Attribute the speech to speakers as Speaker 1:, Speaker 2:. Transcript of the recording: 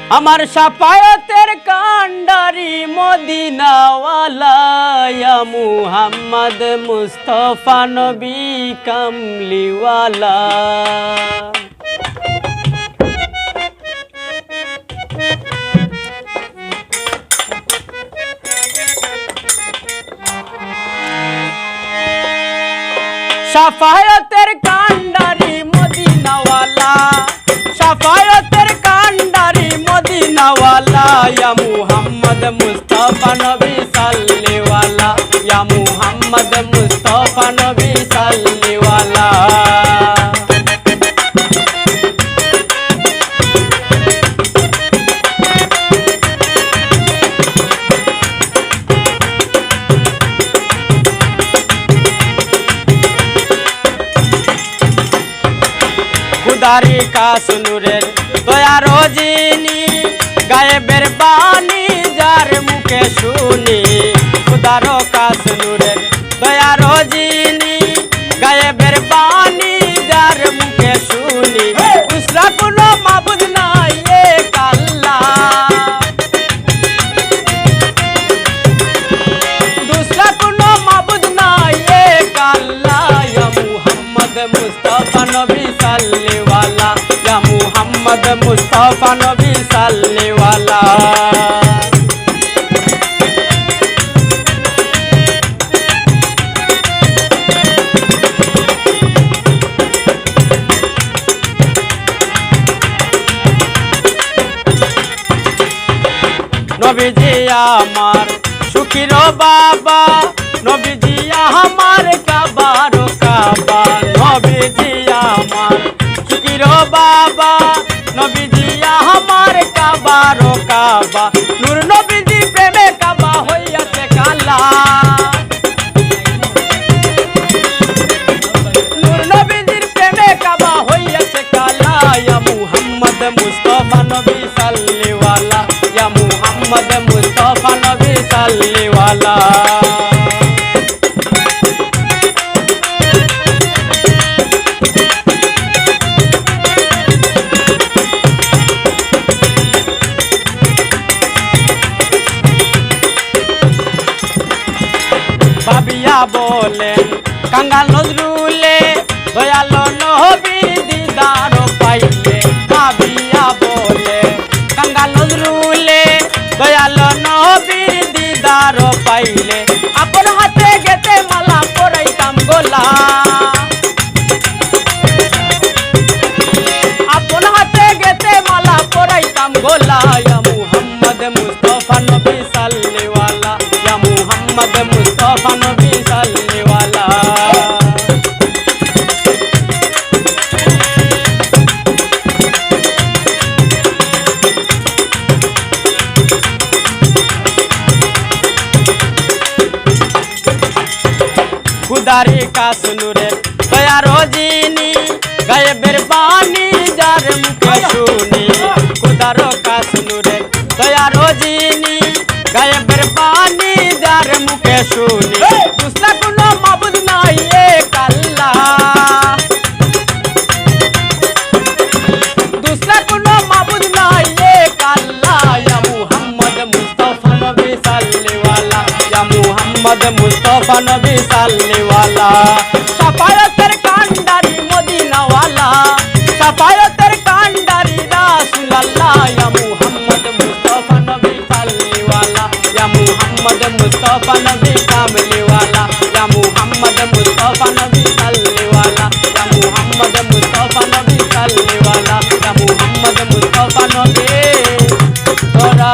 Speaker 1: আমার সাফায়াতের কান্ডারি মদিনাওয়ালা ইয়া মুহাম্মদ মুস্তাফা নবী কামলিওয়ালা। সাফায়াতের কান্ডারি মদিনাওয়ালা, সাফায়াতের কান্ডারি মদিনাওয়ালা ইয়া মুহাম্মদ মুস্তাফা নবী সাল্লিওয়ালা, ইয়া মুহাম্মদ মুস্তাফা নবী সাল্লিওয়ালা। খুদারি কাসনুরের দয়া রোজিনী গায়েবের বাণী যার মুখে শুনি। খুদার কাসনুরের দয়া রোজিনী গায়েবের বাণী যার মুখে শুনি। দুসরা কোনো মাবুদ নাই এক আল্লাহ, দুসরা কোনো মাবুদ নাই এক আল্লাহ। ইয়া মুহাম্মদ মুস্তাফা নবী সাল্লিওয়ালা, ইয়া মুহাম্মদ মুস্তাফা নবী সাল্লিওয়ালা। নবীজি আমার সুখীর বাবা, নবীজি আমার কাবার কাবা। নবীজি আমার সুখীর বাবা, নবীজি আমার কাবার কাবা। নূর নবীজি প্রেমে কাবা হইয়াছে কালা, নূর নবীজির প্রেমে কাবা হইয়াছে কালা। ইয়া মুহাম্মদ মুস্তাফা নবী সাল্লিওয়ালা, ইয়া মুহাম্মদ মুস্তাফা নবী সাল্লিওয়ালা। ভাবিয়া বলেন কাঙ্গাল নজরুলে দয়ালো নবী দিদার পাইলে। ভাবিয়া বলে কাঙ্গাল নজরুলে দয়ালো নবী দিদার পাইলে। আপন হাতে গেতে মালা পরাইতাম গোলা, আপন হাতে গেতে মালা পরাইতাম গোলা। ইয়া মুহাম্মদ মুস্তাফা নবী সাল্লিওয়ালা, ইয়া মুহাম্মদ মুস্তাফা নবী সাল্লিওয়ালা। খুদারি কাসনুরের দয়া রোজিনী গায়েবের বাণী যার মুখে শুনি। খুদার কাসনুরের দয়া রোজিনী গায়েবের বাণী যার মুখে শুনি। দুসরা কোনো মাবুদ নাই এক আল্লাহ, দুসরা কোনো মাবুদ নাই এক আল্লাহ। ইয়া মুহাম্মদ মুস্তাফা নবী সাল্লিওয়ালা, ইয়া মুহাম্মদ মুস্তাফা নবী সাল্লিওয়ালা। সাফায়াতের কান্ডারি মদিনাওয়ালা, সাফায়াতের কান্ডারি রাসূলুল্লাহ। ইয়া মুহাম্মদ মুস্তাফা নবী সাল্লিওয়ালা, ইয়া মুহাম্মদ মুস্তাফা নবী কামলিওয়ালা, ইয়া মুহাম্মদ মুস্তাফা নবী সাল্লিওয়ালা, ইয়া মুহাম্মদ মুস্তাফা নবী সাল্লিওয়ালা, ইয়া মুহাম্মদ মুস্তাফা নবী তোরা